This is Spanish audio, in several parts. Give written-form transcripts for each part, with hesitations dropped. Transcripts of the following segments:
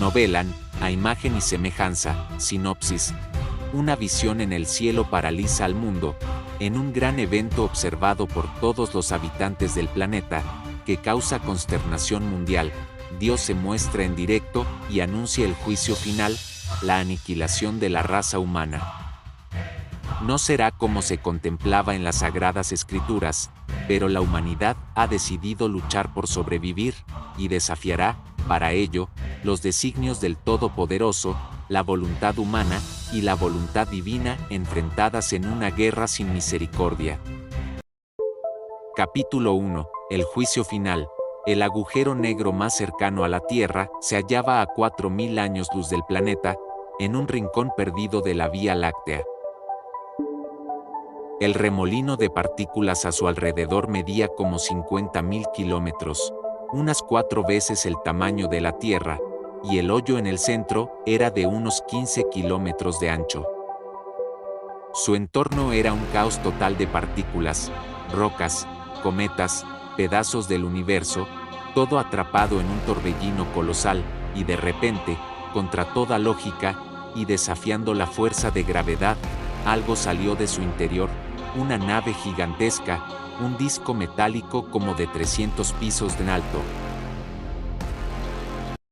Novelan, a imagen y semejanza, sinopsis. Una visión en el cielo paraliza al mundo, en un gran evento observado por todos los habitantes del planeta, que causa consternación mundial. Dios se muestra en directo y anuncia el juicio final, la aniquilación de la raza humana. No será como se contemplaba en las Sagradas Escrituras, pero la humanidad ha decidido luchar por sobrevivir, y desafiará, para ello, los designios del Todopoderoso, la voluntad humana y la voluntad divina enfrentadas en una guerra sin misericordia. Capítulo 1. El juicio final. El agujero negro más cercano a la Tierra se hallaba a 4000 años luz del planeta, en un rincón perdido de la Vía Láctea. El remolino de partículas a su alrededor medía como 50.000 kilómetros, unas 4 veces el tamaño de la Tierra, y el hoyo en el centro era de unos 15 kilómetros de ancho. Su entorno era un caos total de partículas, rocas, cometas, pedazos del universo, todo atrapado en un torbellino colosal, y de repente, contra toda lógica, y desafiando la fuerza de gravedad, algo salió de su interior, una nave gigantesca, un disco metálico como de 300 pisos de alto.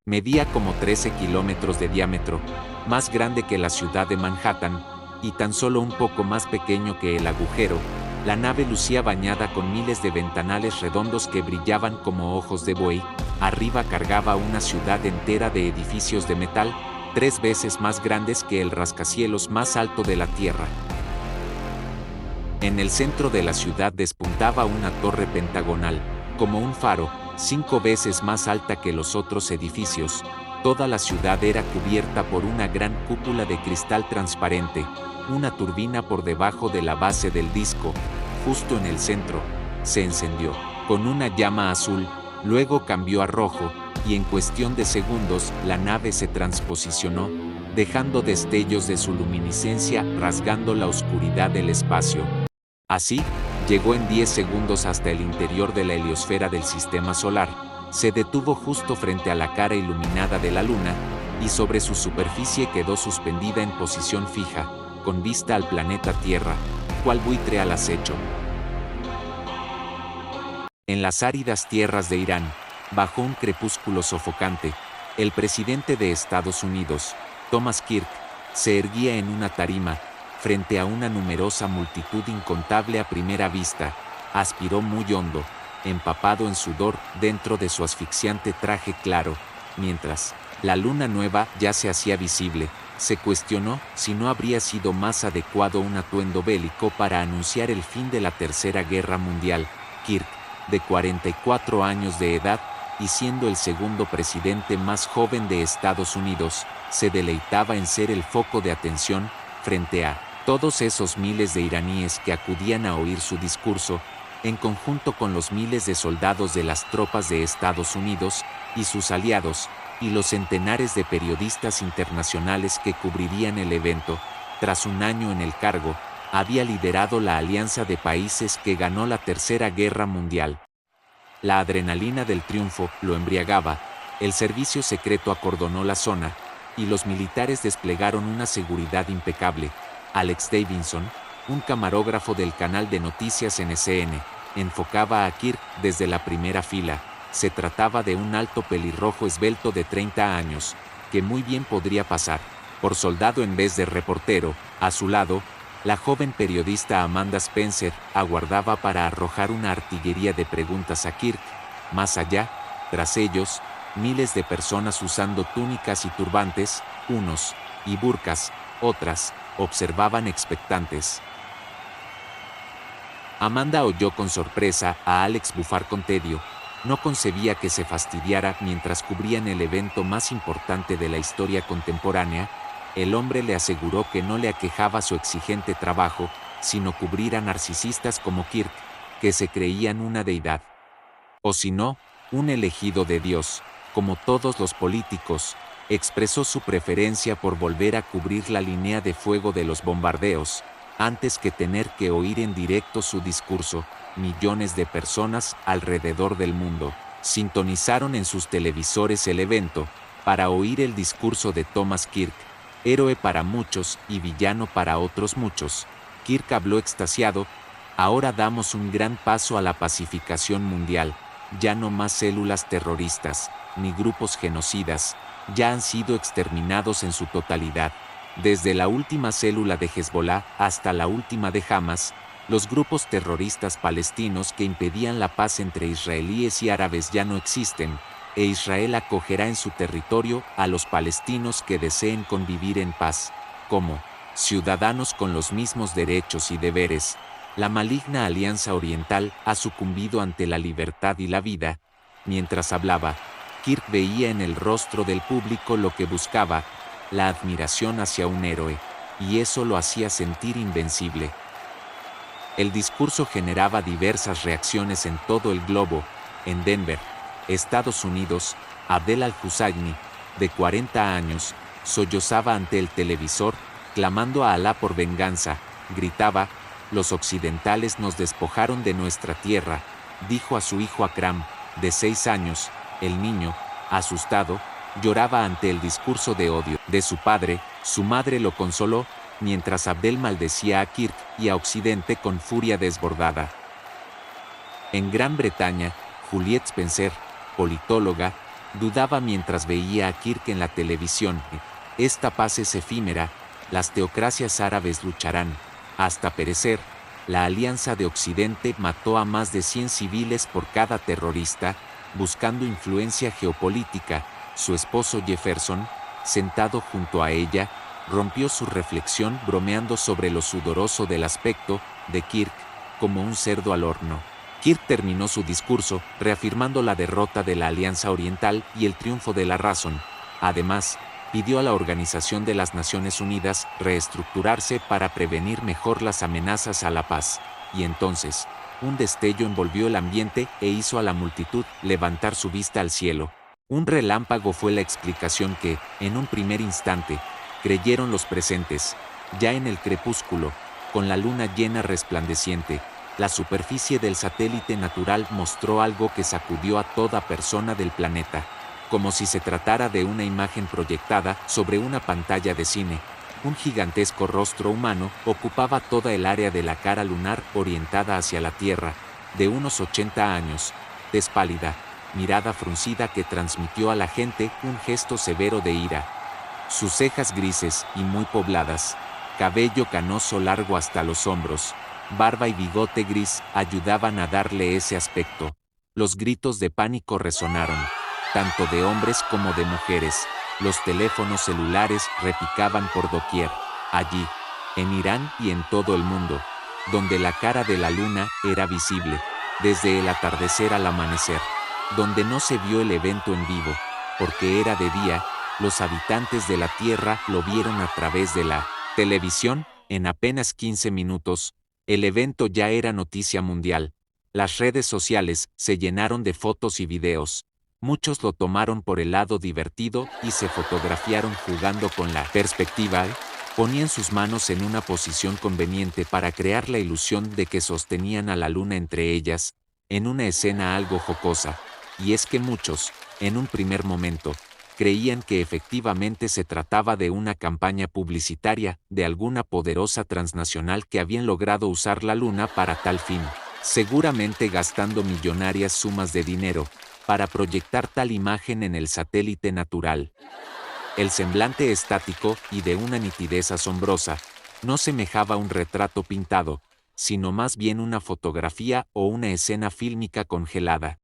Medía como 13 kilómetros de diámetro, más grande que la ciudad de Manhattan, y tan solo un poco más pequeño que el agujero. La nave lucía bañada con miles de ventanales redondos que brillaban como ojos de buey. Arriba cargaba una ciudad entera de edificios de metal, 3 veces más grandes que el rascacielos más alto de la Tierra. En el centro de la ciudad despuntaba una torre pentagonal, como un faro, 5 veces más alta que los otros edificios. Toda la ciudad era cubierta por una gran cúpula de cristal transparente, una turbina por debajo de la base del disco, justo en el centro, se encendió, con una llama azul, luego cambió a rojo, y en cuestión de segundos la nave se transposicionó, dejando destellos de su luminiscencia rasgando la oscuridad del espacio. Así, llegó en 10 segundos hasta el interior de la heliosfera del sistema solar, se detuvo justo frente a la cara iluminada de la Luna, y sobre su superficie quedó suspendida en posición fija, con vista al planeta Tierra, cual buitre al acecho. En las áridas tierras de Irán, bajo un crepúsculo sofocante, el presidente de Estados Unidos, Thomas Kirk, se erguía en una tarima, frente a una numerosa multitud incontable a primera vista, aspiró muy hondo, empapado en sudor dentro de su asfixiante traje claro, mientras la luna nueva ya se hacía visible. Se cuestionó si no habría sido más adecuado un atuendo bélico para anunciar el fin de la Tercera Guerra Mundial. Kirk, de 44 años de edad, y siendo el segundo presidente más joven de Estados Unidos, se deleitaba en ser el foco de atención frente a todos esos miles de iraníes que acudían a oír su discurso, en conjunto con los miles de soldados de las tropas de Estados Unidos y sus aliados, y los centenares de periodistas internacionales que cubrirían el evento. Tras un año en el cargo, había liderado la alianza de países que ganó la Tercera Guerra Mundial. La adrenalina del triunfo lo embriagaba, el servicio secreto acordonó la zona, y los militares desplegaron una seguridad impecable. Alex Davidson, un camarógrafo del canal de noticias NCN, enfocaba a Kirk desde la primera fila. Se trataba de un alto pelirrojo esbelto de 30 años, que muy bien podría pasar por soldado en vez de reportero. A su lado, la joven periodista Amanda Spencer aguardaba para arrojar una artillería de preguntas a Kirk. Más allá, tras ellos, miles de personas usando túnicas y turbantes, unos, y burkas, otras, observaban expectantes. Amanda oyó con sorpresa a Alex bufar con tedio. No concebía que se fastidiara mientras cubrían el evento más importante de la historia contemporánea. El hombre le aseguró que no le aquejaba su exigente trabajo, sino cubrir a narcisistas como Kirk, que se creían una deidad. O si no, un elegido de Dios, como todos los políticos. Expresó su preferencia por volver a cubrir la línea de fuego de los bombardeos, antes que tener que oír en directo su discurso. Millones de personas alrededor del mundo sintonizaron en sus televisores el evento, para oír el discurso de Thomas Kirk, héroe para muchos y villano para otros muchos. Kirk habló extasiado: ahora damos un gran paso a la pacificación mundial, ya no más células terroristas, ni grupos genocidas, ya han sido exterminados en su totalidad. Desde la última célula de Hezbollah hasta la última de Hamas, los grupos terroristas palestinos que impedían la paz entre israelíes y árabes ya no existen, e Israel acogerá en su territorio a los palestinos que deseen convivir en paz, como ciudadanos con los mismos derechos y deberes. La maligna Alianza Oriental ha sucumbido ante la libertad y la vida. Mientras hablaba, Kirk veía en el rostro del público lo que buscaba, la admiración hacia un héroe, y eso lo hacía sentir invencible. El discurso generaba diversas reacciones en todo el globo. En Denver, Estados Unidos, Abdel al-Husayni, de 40 años, sollozaba ante el televisor, clamando a Alá por venganza. Gritaba: los occidentales nos despojaron de nuestra tierra, dijo a su hijo Akram, de 6 años. El niño, asustado, lloraba ante el discurso de odio de su padre. Su madre lo consoló, mientras Abdel maldecía a Kirk y a Occidente con furia desbordada. En Gran Bretaña, Juliet Spencer, politóloga, dudaba mientras veía a Kirk en la televisión. Esta paz es efímera, las teocracias árabes lucharán hasta perecer. La Alianza de Occidente mató a más de 100 civiles por cada terrorista, buscando influencia geopolítica. Su esposo Jefferson, sentado junto a ella, rompió su reflexión bromeando sobre lo sudoroso del aspecto de Kirk, como un cerdo al horno. Kirk terminó su discurso, reafirmando la derrota de la Alianza Oriental y el triunfo de la razón. Además, pidió a la Organización de las Naciones Unidas reestructurarse para prevenir mejor las amenazas a la paz. Y entonces, un destello envolvió el ambiente e hizo a la multitud levantar su vista al cielo. Un relámpago fue la explicación que, en un primer instante, creyeron los presentes. Ya en el crepúsculo, con la luna llena resplandeciente, la superficie del satélite natural mostró algo que sacudió a toda persona del planeta. Como si se tratara de una imagen proyectada sobre una pantalla de cine, un gigantesco rostro humano ocupaba toda el área de la cara lunar orientada hacia la Tierra, de unos 80 años, tez pálida, mirada fruncida que transmitió a la gente un gesto severo de ira. Sus cejas grises y muy pobladas, cabello canoso largo hasta los hombros, barba y bigote gris ayudaban a darle ese aspecto. Los gritos de pánico resonaron, tanto de hombres como de mujeres. Los teléfonos celulares repicaban por doquier. Allí, en Irán y en todo el mundo, donde la cara de la luna era visible, desde el atardecer al amanecer, donde no se vio el evento en vivo, porque era de día, los habitantes de la Tierra lo vieron a través de la televisión. En apenas 15 minutos, el evento ya era noticia mundial. Las redes sociales se llenaron de fotos y videos. Muchos lo tomaron por el lado divertido y se fotografiaron jugando con la perspectiva. Ponían sus manos en una posición conveniente para crear la ilusión de que sostenían a la luna entre ellas, en una escena algo jocosa. Y es que muchos, en un primer momento, creían que efectivamente se trataba de una campaña publicitaria de alguna poderosa transnacional que habían logrado usar la luna para tal fin, seguramente gastando millonarias sumas de dinero para proyectar tal imagen en el satélite natural. El semblante estático y de una nitidez asombrosa no semejaba un retrato pintado, sino más bien una fotografía o una escena fílmica congelada.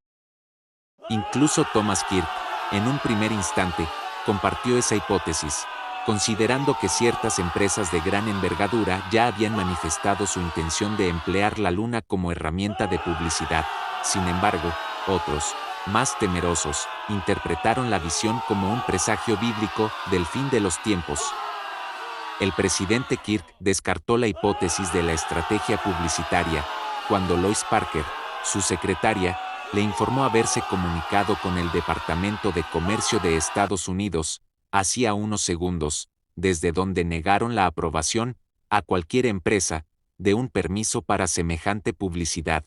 Incluso Thomas Kirk, en un primer instante, compartió esa hipótesis, considerando que ciertas empresas de gran envergadura ya habían manifestado su intención de emplear la luna como herramienta de publicidad. Sin embargo, otros, más temerosos, interpretaron la visión como un presagio bíblico del fin de los tiempos. El presidente Kirk descartó la hipótesis de la estrategia publicitaria, cuando Lois Parker, su secretaria, le informó haberse comunicado con el Departamento de Comercio de Estados Unidos, hacía unos segundos, desde donde negaron la aprobación, a cualquier empresa, de un permiso para semejante publicidad.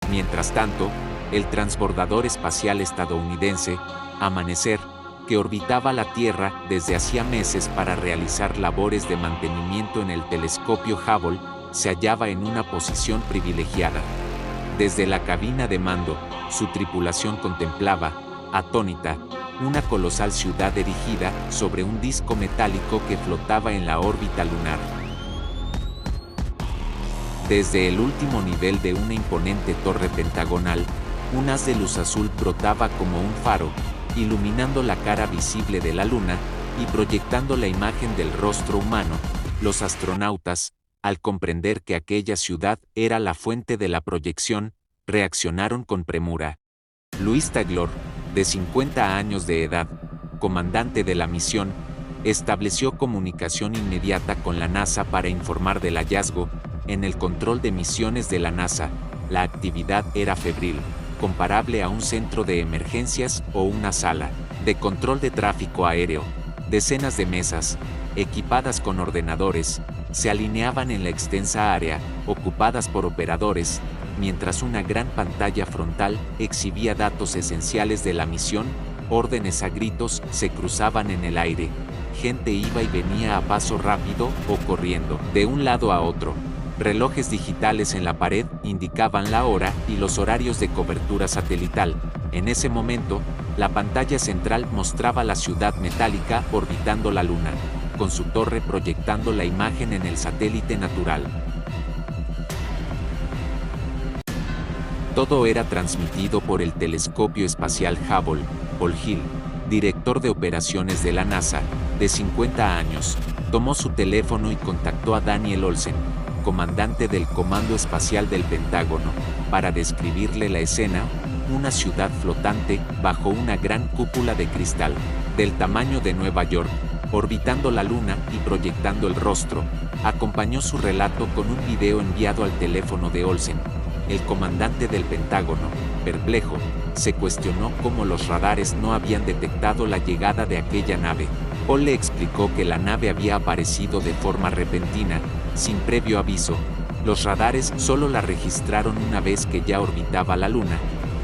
Mientras tanto, el transbordador espacial estadounidense, Amanecer, que orbitaba la Tierra desde hacía meses para realizar labores de mantenimiento en el telescopio Hubble, se hallaba en una posición privilegiada. Desde la cabina de mando, su tripulación contemplaba, atónita, una colosal ciudad erigida sobre un disco metálico que flotaba en la órbita lunar. Desde el último nivel de una imponente torre pentagonal, un haz de luz azul brotaba como un faro, iluminando la cara visible de la Luna y proyectando la imagen del rostro humano. Los astronautas, al comprender que aquella ciudad era la fuente de la proyección, reaccionaron con premura. Louis Taylor, de 50 años de edad, comandante de la misión, estableció comunicación inmediata con la NASA para informar del hallazgo. En el control de misiones de la NASA, la actividad era febril, comparable a un centro de emergencias o una sala de control de tráfico aéreo. Decenas de mesas, equipadas con ordenadores, se alineaban en la extensa área, ocupadas por operadores, mientras una gran pantalla frontal exhibía datos esenciales de la misión. Órdenes a gritos se cruzaban en el aire. Gente iba y venía a paso rápido o corriendo de un lado a otro. Relojes digitales en la pared indicaban la hora y los horarios de cobertura satelital. En ese momento, la pantalla central mostraba la ciudad metálica orbitando la Luna, con su torre proyectando la imagen en el satélite natural. Todo era transmitido por el telescopio espacial Hubble. Paul Hill, director de operaciones de la NASA, de 50 años, tomó su teléfono y contactó a Daniel Olsen, comandante del Comando Espacial del Pentágono, para describirle la escena: una ciudad flotante bajo una gran cúpula de cristal, del tamaño de Nueva York, orbitando la Luna y proyectando el rostro. Acompañó su relato con un video enviado al teléfono de Olsen. El comandante del Pentágono, perplejo, se cuestionó cómo los radares no habían detectado la llegada de aquella nave. Paul le explicó que la nave había aparecido de forma repentina, sin previo aviso. Los radares solo la registraron una vez que ya orbitaba la Luna.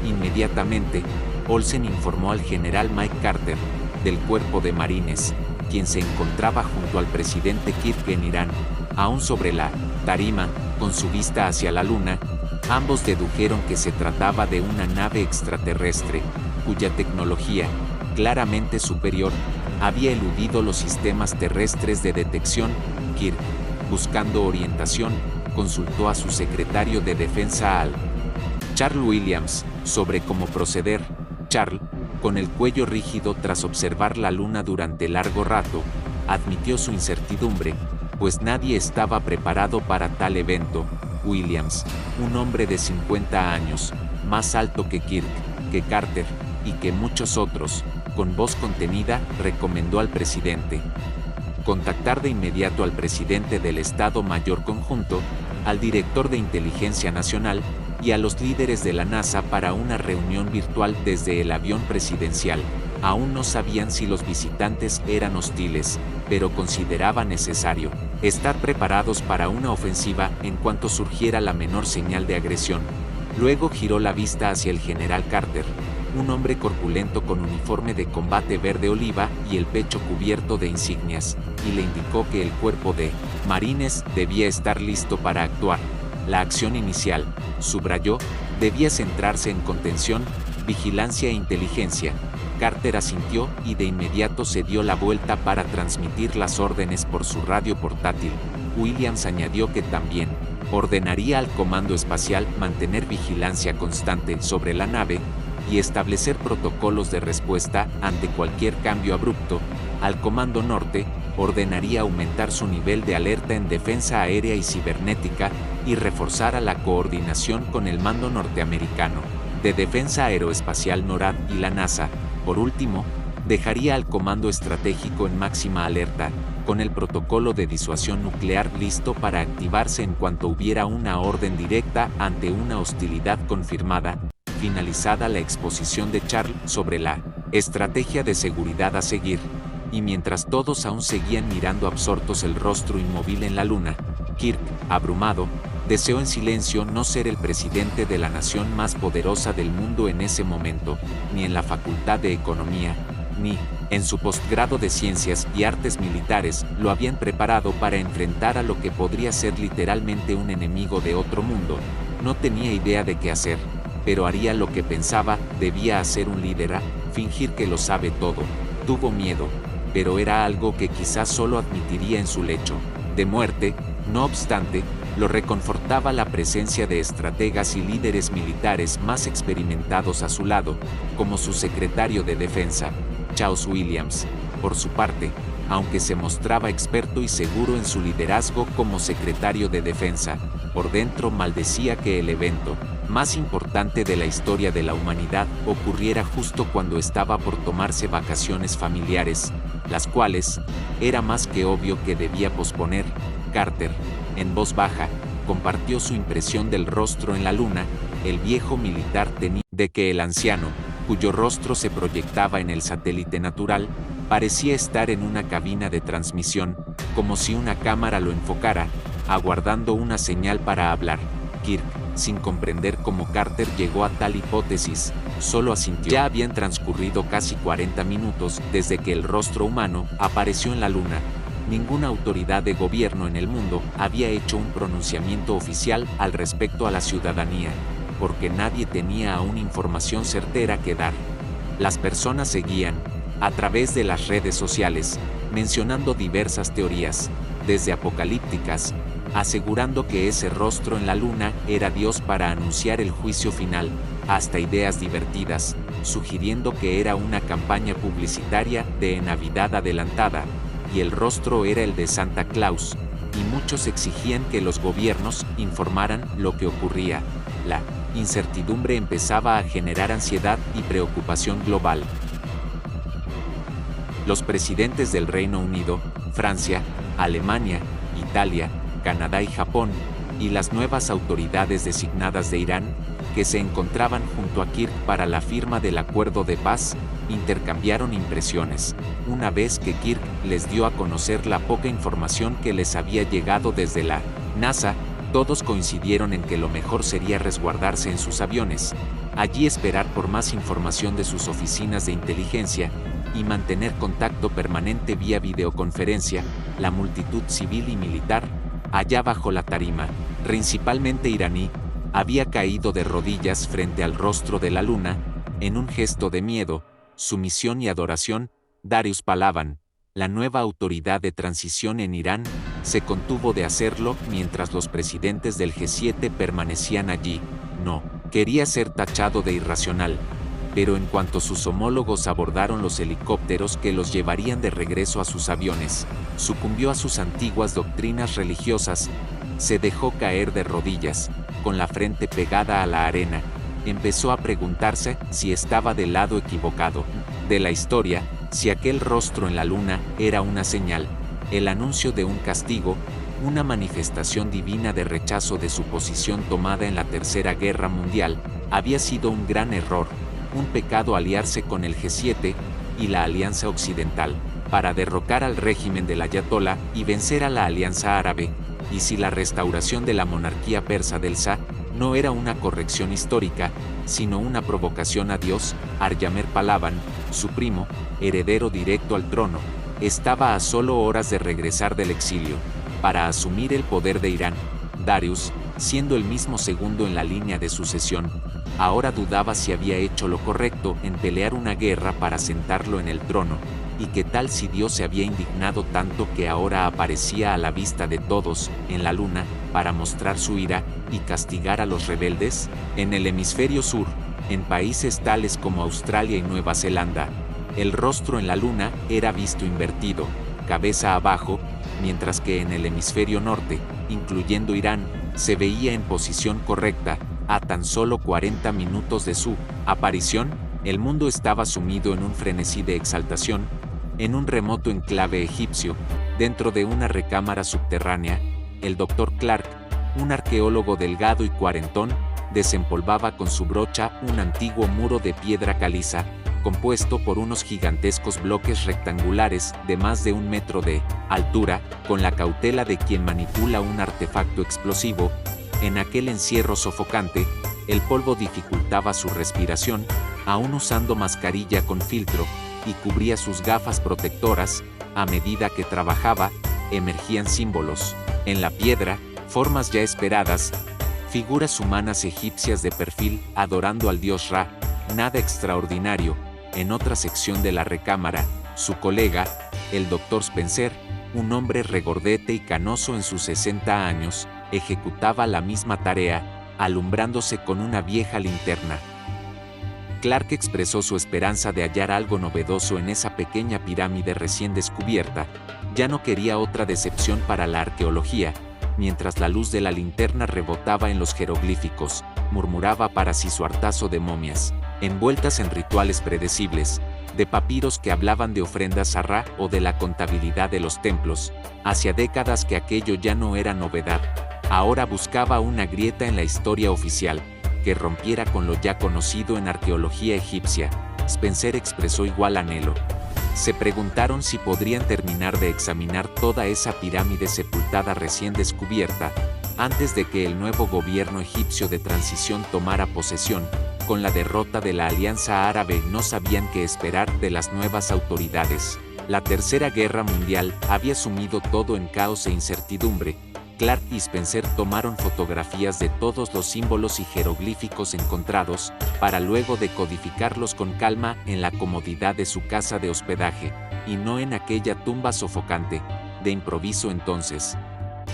Inmediatamente, Olsen informó al general Mike Carter, del Cuerpo de Marines, quien se encontraba junto al presidente Kirk en Irán, aún sobre la tarima, con su vista hacia la Luna. Ambos dedujeron que se trataba de una nave extraterrestre, cuya tecnología, claramente superior, había eludido los sistemas terrestres de detección. Kirk, buscando orientación, consultó a su secretario de Defensa Al. Charles Williams, sobre cómo proceder. Charles, con el cuello rígido tras observar la Luna durante largo rato, admitió su incertidumbre, pues nadie estaba preparado para tal evento. Williams, un hombre de 50 años, más alto que Kirk, que Carter, y que muchos otros, con voz contenida, recomendó al presidente contactar de inmediato al presidente del Estado Mayor Conjunto, al director de Inteligencia Nacional, y a los líderes de la NASA para una reunión virtual desde el avión presidencial. Aún no sabían si los visitantes eran hostiles, pero consideraba necesario estar preparados para una ofensiva en cuanto surgiera la menor señal de agresión. Luego giró la vista hacia el general Carter, un hombre corpulento con uniforme de combate verde oliva y el pecho cubierto de insignias, y le indicó que el cuerpo de marines debía estar listo para actuar. La acción inicial, subrayó, debía centrarse en contención, vigilancia e inteligencia. Carter asintió y de inmediato se dio la vuelta para transmitir las órdenes por su radio portátil. Williams añadió que también ordenaría al Comando Espacial mantener vigilancia constante sobre la nave y establecer protocolos de respuesta ante cualquier cambio abrupto. Al Comando Norte, ordenaría aumentar su nivel de alerta en defensa aérea y cibernética y reforzar la coordinación con el Mando Norteamericano de Defensa Aeroespacial NORAD y la NASA. Por último, dejaría al Comando Estratégico en máxima alerta, con el protocolo de disuasión nuclear listo para activarse en cuanto hubiera una orden directa ante una hostilidad confirmada. Finalizada la exposición de Charles sobre la estrategia de seguridad a seguir, y mientras todos aún seguían mirando absortos el rostro inmóvil en la Luna, Kirk, abrumado, deseó en silencio no ser el presidente de la nación más poderosa del mundo en ese momento, ni en la Facultad de Economía, ni, en su posgrado de Ciencias y Artes Militares, lo habían preparado para enfrentar a lo que podría ser literalmente un enemigo de otro mundo. No tenía idea de qué hacer, pero haría lo que pensaba, debía hacer un líder, fingir que lo sabe todo. Tuvo miedo, pero era algo que quizás solo admitiría en su lecho de muerte. No obstante, lo reconfortaba la presencia de estrategas y líderes militares más experimentados a su lado, como su secretario de Defensa, Charles Williams. Por su parte, aunque se mostraba experto y seguro en su liderazgo como secretario de Defensa, por dentro maldecía que el evento más importante de la historia de la humanidad ocurriera justo cuando estaba por tomarse vacaciones familiares, las cuales era más que obvio que debía posponer. Carter, en voz baja, compartió su impresión del rostro en la luna. El viejo militar tenía de que el anciano, cuyo rostro se proyectaba en el satélite natural, parecía estar en una cabina de transmisión, como si una cámara lo enfocara, aguardando una señal para hablar. Kirk, sin comprender cómo Carter llegó a tal hipótesis, solo asintió. Ya habían transcurrido casi 40 minutos desde que el rostro humano apareció en la luna. Ninguna autoridad de gobierno en el mundo había hecho un pronunciamiento oficial al respecto a la ciudadanía, porque nadie tenía aún información certera que dar. Las personas seguían, a través de las redes sociales, mencionando diversas teorías, desde apocalípticas, asegurando que ese rostro en la luna era Dios para anunciar el juicio final, hasta ideas divertidas, sugiriendo que era una campaña publicitaria de Navidad adelantada, y el rostro era el de Santa Claus, y muchos exigían que los gobiernos informaran lo que ocurría. La incertidumbre empezaba a generar ansiedad y preocupación global. Los presidentes del Reino Unido, Francia, Alemania, Italia, Canadá y Japón, y las nuevas autoridades designadas de Irán, que se encontraban junto a Kirk para la firma del acuerdo de paz, intercambiaron impresiones. Una vez que Kirk les dio a conocer la poca información que les había llegado desde la NASA, todos coincidieron en que lo mejor sería resguardarse en sus aviones, allí esperar por más información de sus oficinas de inteligencia, y mantener contacto permanente vía videoconferencia. La multitud civil y militar, allá bajo la tarima, principalmente iraní, había caído de rodillas frente al rostro de la luna, en un gesto de miedo, sumisión y adoración. Darius Palavan, la nueva autoridad de transición en Irán, se contuvo de hacerlo mientras los presidentes del G7 permanecían allí. No quería ser tachado de irracional, pero en cuanto sus homólogos abordaron los helicópteros que los llevarían de regreso a sus aviones, sucumbió a sus antiguas doctrinas religiosas, se dejó caer de rodillas, con la frente pegada a la arena, empezó a preguntarse si estaba del lado equivocado de la historia, si aquel rostro en la luna era una señal, el anuncio de un castigo, una manifestación divina de rechazo de su posición tomada en la Tercera Guerra Mundial. Había sido un gran error, un pecado aliarse con el G7 y la Alianza Occidental para derrocar al régimen del Ayatollah y vencer a la Alianza Árabe, y si la restauración de la monarquía persa del Shah no era una corrección histórica, sino una provocación a Dios. Aryamer Palavan, su primo, heredero directo al trono, estaba a solo horas de regresar del exilio, para asumir el poder de Irán. Darius, siendo el mismo segundo en la línea de sucesión, ahora dudaba si había hecho lo correcto en pelear una guerra para sentarlo en el trono, y qué tal si Dios se había indignado tanto que ahora aparecía a la vista de todos, en la luna, para mostrar su ira y castigar a los rebeldes. En el hemisferio sur, en países tales como Australia y Nueva Zelanda, el rostro en la luna era visto invertido, cabeza abajo, mientras que en el hemisferio norte, incluyendo Irán, se veía en posición correcta. A tan solo 40 minutos de su aparición, el mundo estaba sumido en un frenesí de exaltación. En un remoto enclave egipcio, dentro de una recámara subterránea, el Dr. Clark, un arqueólogo delgado y cuarentón, desempolvaba con su brocha un antiguo muro de piedra caliza, compuesto por unos gigantescos bloques rectangulares de más de 1 metro de altura, con la cautela de quien manipula un artefacto explosivo. En aquel encierro sofocante, el polvo dificultaba su respiración, aún usando mascarilla con filtro. y cubría sus gafas protectoras. A medida que trabajaba, emergían símbolos. En la piedra, formas ya esperadas, figuras humanas egipcias de perfil adorando al dios Ra. Nada extraordinario. En otra sección de la recámara, su colega, el Dr. Spencer, un hombre regordete y canoso en sus 60 años, ejecutaba la misma tarea, alumbrándose con una vieja linterna. Clark expresó su esperanza de hallar algo novedoso en esa pequeña pirámide recién descubierta. Ya no quería otra decepción para la arqueología. Mientras la luz de la linterna rebotaba en los jeroglíficos, murmuraba para sí su hartazgo de momias, envueltas en rituales predecibles, de papiros que hablaban de ofrendas a Ra o de la contabilidad de los templos. Hacía décadas que aquello ya no era novedad. Ahora buscaba una grieta en la historia oficial, que rompiera con lo ya conocido en arqueología egipcia. Spencer expresó igual anhelo. Se preguntaron si podrían terminar de examinar toda esa pirámide sepultada recién descubierta, antes de que el nuevo gobierno egipcio de transición tomara posesión. Con la derrota de la Alianza Árabe no sabían qué esperar de las nuevas autoridades. La Tercera Guerra Mundial había sumido todo en caos e incertidumbre. Clark y Spencer tomaron fotografías de todos los símbolos y jeroglíficos encontrados, para luego decodificarlos con calma en la comodidad de su casa de hospedaje, y no en aquella tumba sofocante. De improviso entonces,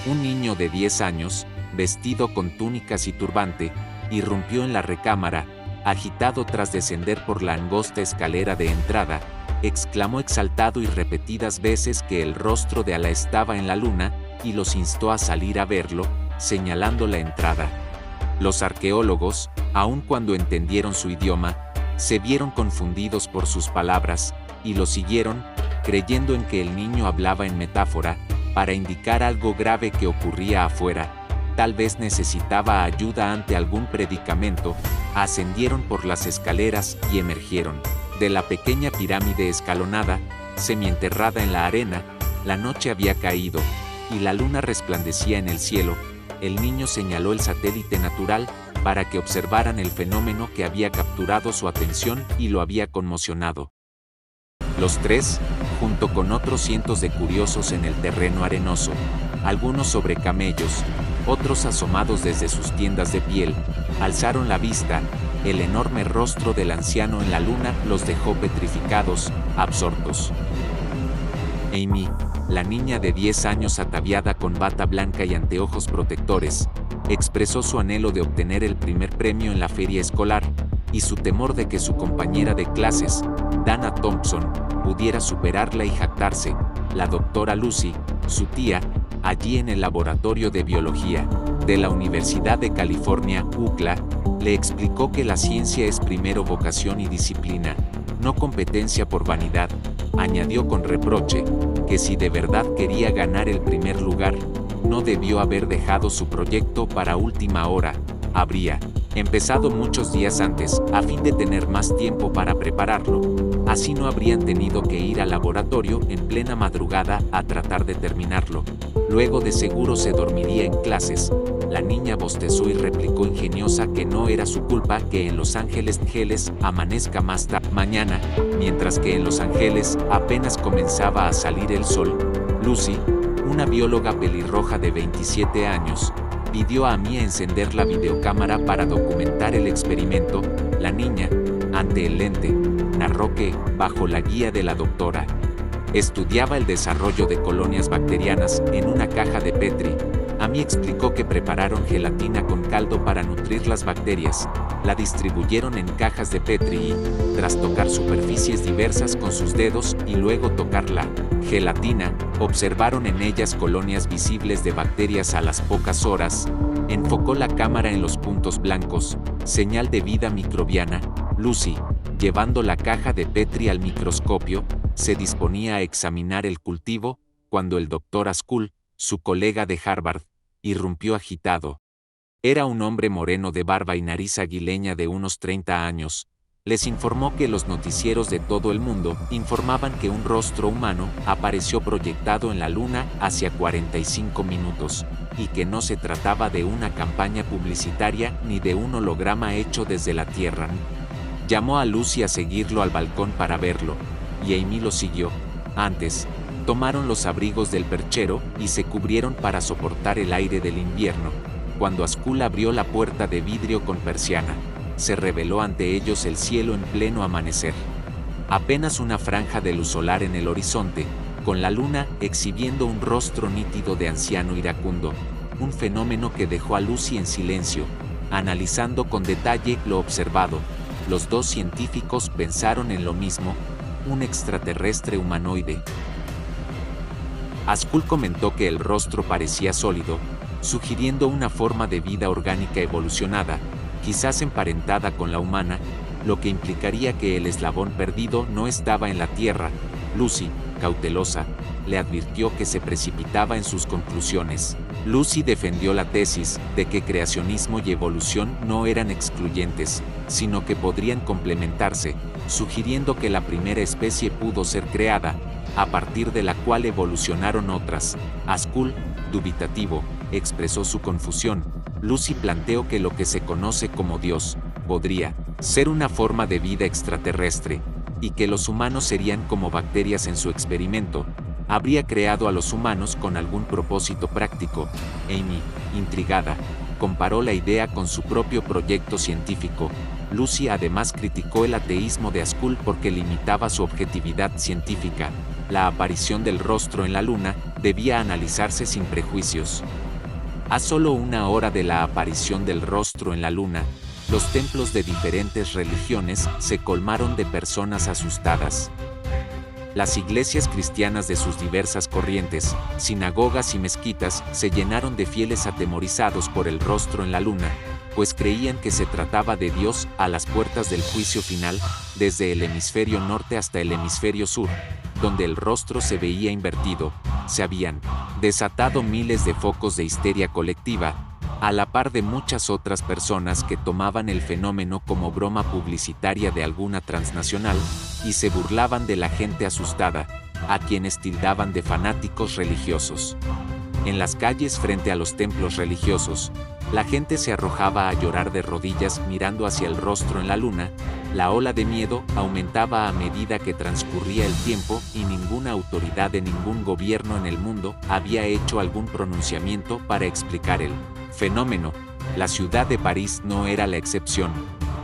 un niño de 10 años, vestido con túnicas y turbante, irrumpió en la recámara, agitado tras descender por la angosta escalera de entrada. Exclamó exaltado y repetidas veces que el rostro de Alá estaba en la luna, y los instó a salir a verlo, señalando la entrada. Los arqueólogos, aun cuando entendieron su idioma, se vieron confundidos por sus palabras, y lo siguieron, creyendo en que el niño hablaba en metáfora, para indicar algo grave que ocurría afuera. Tal vez necesitaba ayuda ante algún predicamento. Ascendieron por las escaleras y emergieron de la pequeña pirámide escalonada, semienterrada en la arena. La noche había caído, y la luna resplandecía en el cielo. El niño señaló el satélite natural, para que observaran el fenómeno que había capturado su atención y lo había conmocionado. Los tres, junto con otros cientos de curiosos en el terreno arenoso, algunos sobre camellos, otros asomados desde sus tiendas de piel, alzaron la vista. El enorme rostro del anciano en la luna los dejó petrificados, absortos. Amy, la niña de 10 años ataviada con bata blanca y anteojos protectores, expresó su anhelo de obtener el primer premio en la feria escolar, y su temor de que su compañera de clases, Dana Thompson, pudiera superarla y jactarse. La doctora Lucy, su tía, allí en el laboratorio de biología de la Universidad de California, UCLA, le explicó que la ciencia es primero vocación y disciplina, no competencia por vanidad. Añadió con reproche, que si de verdad quería ganar el primer lugar, no debió haber dejado su proyecto para última hora. Habría empezado muchos días antes, a fin de tener más tiempo para prepararlo. Así no habrían tenido que ir al laboratorio en plena madrugada a tratar de terminarlo. Luego de seguro se dormiría en clases. La niña bostezó y replicó ingeniosa que no era su culpa que en Los Ángeles amanezca más tarde mañana, mientras que en Los Ángeles apenas comenzaba a salir el sol. Lucy, una bióloga pelirroja de 27 años, pidió a Amy encender la videocámara para documentar el experimento. La niña, ante el lente, narró que, bajo la guía de la doctora, estudiaba el desarrollo de colonias bacterianas en una caja de Petri. Amy explicó que prepararon gelatina con caldo para nutrir las bacterias, la distribuyeron en cajas de Petri y, tras tocar superficies diversas con sus dedos y luego tocar la gelatina, observaron en ellas colonias visibles de bacterias a las pocas horas. Enfocó la cámara en los puntos blancos, señal de vida microbiana. Lucy, llevando la caja de Petri al microscopio, se disponía a examinar el cultivo, cuando el Dr. Ascul, su colega de Harvard, irrumpió agitado. Era un hombre moreno de barba y nariz aguileña de unos 30 años. Les informó que los noticieros de todo el mundo informaban que un rostro humano apareció proyectado en la luna hacia 45 minutos, y que no se trataba de una campaña publicitaria ni de un holograma hecho desde la Tierra. Llamó a Lucy a seguirlo al balcón para verlo. y Amy lo siguió. Antes, tomaron los abrigos del perchero y se cubrieron para soportar el aire del invierno. Cuando Azkul abrió la puerta de vidrio con persiana, se reveló ante ellos el cielo en pleno amanecer. Apenas una franja de luz solar en el horizonte, con la luna exhibiendo un rostro nítido de anciano iracundo, un fenómeno que dejó a Lucy en silencio, analizando con detalle lo observado. Los dos científicos pensaron en lo mismo: un extraterrestre humanoide. Azkul comentó que el rostro parecía sólido, sugiriendo una forma de vida orgánica evolucionada, quizás emparentada con la humana, lo que implicaría que el eslabón perdido no estaba en la Tierra. Lucy, cautelosa, le advirtió que se precipitaba en sus conclusiones. Lucy defendió la tesis de que creacionismo y evolución no eran excluyentes, sino que podrían complementarse, sugiriendo que la primera especie pudo ser creada, a partir de la cual evolucionaron otras. Azkul, dubitativo, expresó su confusión. Lucy planteó que lo que se conoce como Dios podría ser una forma de vida extraterrestre, y que los humanos serían como bacterias en su experimento. Habría creado a los humanos con algún propósito práctico. Amy, intrigada, comparó la idea con su propio proyecto científico. Lucy además criticó el ateísmo de Azkul porque limitaba su objetividad científica. La aparición del rostro en la luna debía analizarse sin prejuicios. A solo una hora de la aparición del rostro en la luna, los templos de diferentes religiones se colmaron de personas asustadas. Las iglesias cristianas de sus diversas corrientes, sinagogas y mezquitas se llenaron de fieles atemorizados por el rostro en la luna, pues creían que se trataba de Dios a las puertas del juicio final, desde el hemisferio norte hasta el hemisferio sur, donde el rostro se veía invertido. Se habían desatado miles de focos de histeria colectiva, a la par de muchas otras personas que tomaban el fenómeno como broma publicitaria de alguna transnacional, y se burlaban de la gente asustada, a quienes tildaban de fanáticos religiosos. En las calles frente a los templos religiosos, la gente se arrojaba a llorar de rodillas mirando hacia el rostro en la luna. La ola de miedo aumentaba a medida que transcurría el tiempo y ninguna autoridad de ningún gobierno en el mundo había hecho algún pronunciamiento para explicar el fenómeno. La ciudad de París no era la excepción.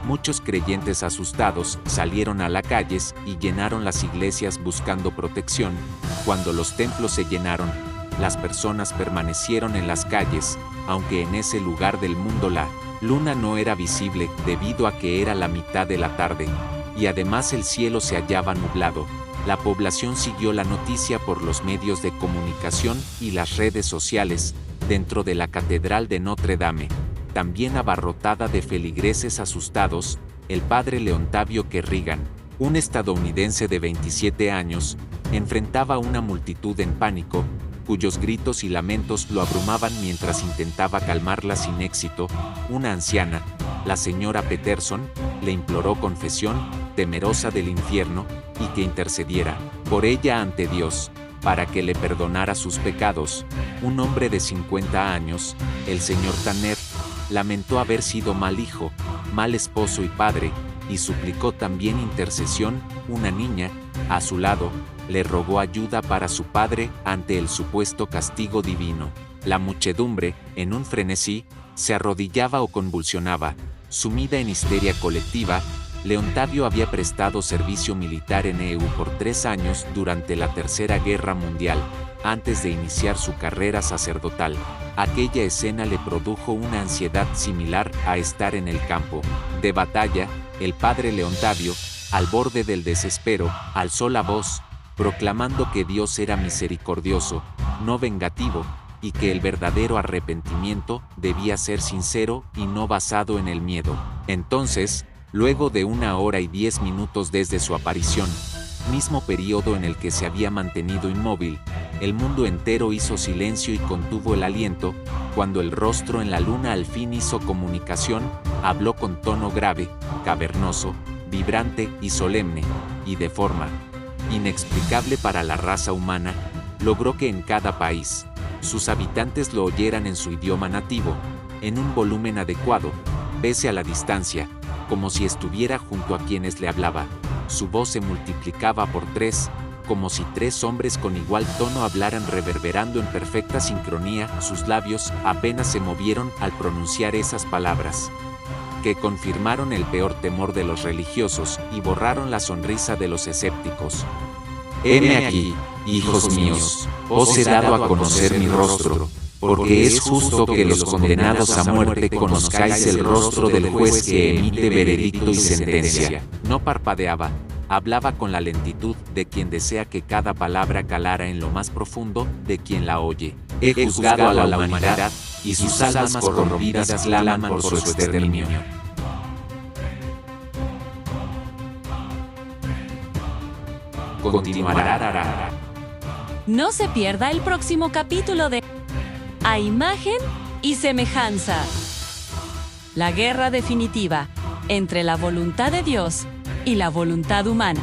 Muchos creyentes asustados salieron a las calles y llenaron las iglesias buscando protección. Cuando los templos se llenaron, las personas permanecieron en las calles, aunque en ese lugar del mundo la luna no era visible debido a que era la mitad de la tarde, y además el cielo se hallaba nublado. La población siguió la noticia por los medios de comunicación y las redes sociales. Dentro de la Catedral de Notre Dame, también abarrotada de feligreses asustados, el padre Leontavio Kerrigan, un estadounidense de 27 años, enfrentaba a una multitud en pánico, cuyos gritos y lamentos lo abrumaban mientras intentaba calmarla sin éxito. Una anciana, la señora Peterson, le imploró confesión, temerosa del infierno, y que intercediera por ella ante Dios, para que le perdonara sus pecados. Un hombre de 50 años, el señor Tanner, lamentó haber sido mal hijo, mal esposo y padre, y suplicó también intercesión. Una niña, a su lado, le rogó ayuda para su padre ante el supuesto castigo divino. La muchedumbre, en un frenesí, se arrodillaba o convulsionaba, sumida en histeria colectiva. Leontavio había prestado servicio militar en EU por 3 años durante la Tercera Guerra Mundial, antes de iniciar su carrera sacerdotal. Aquella escena le produjo una ansiedad similar a estar en el campo de batalla. El padre Leontavio, al borde del desespero, alzó la voz, proclamando que Dios era misericordioso, no vengativo, y que el verdadero arrepentimiento debía ser sincero y no basado en el miedo. Entonces, luego de 1 hora y 10 minutos desde su aparición, mismo periodo en el que se había mantenido inmóvil, el mundo entero hizo silencio y contuvo el aliento. Cuando el rostro en la luna al fin hizo comunicación, habló con tono grave, cavernoso, vibrante y solemne, y de forma inexplicable para la raza humana, logró que en cada país, sus habitantes lo oyeran en su idioma nativo, en un volumen adecuado, pese a la distancia, como si estuviera junto a quienes le hablaba. su voz se multiplicaba por 3, como si 3 hombres con igual tono hablaran reverberando en perfecta sincronía. Sus labios apenas se movieron al pronunciar esas palabras, que confirmaron el peor temor de los religiosos y borraron la sonrisa de los escépticos. Heme aquí, hijos míos, os he dado a conocer mi rostro, porque es justo que los condenados a muerte conozcáis el rostro del juez que emite veredicto y sentencia. No parpadeaba, hablaba con la lentitud de quien desea que cada palabra calara en lo más profundo de quien la oye. He juzgado a la humanidad, y sus almas corrompidas claman por su exterminio. Continuará. No se pierda el próximo capítulo de A Imagen y Semejanza. La guerra definitiva entre la voluntad de Dios y la voluntad humana.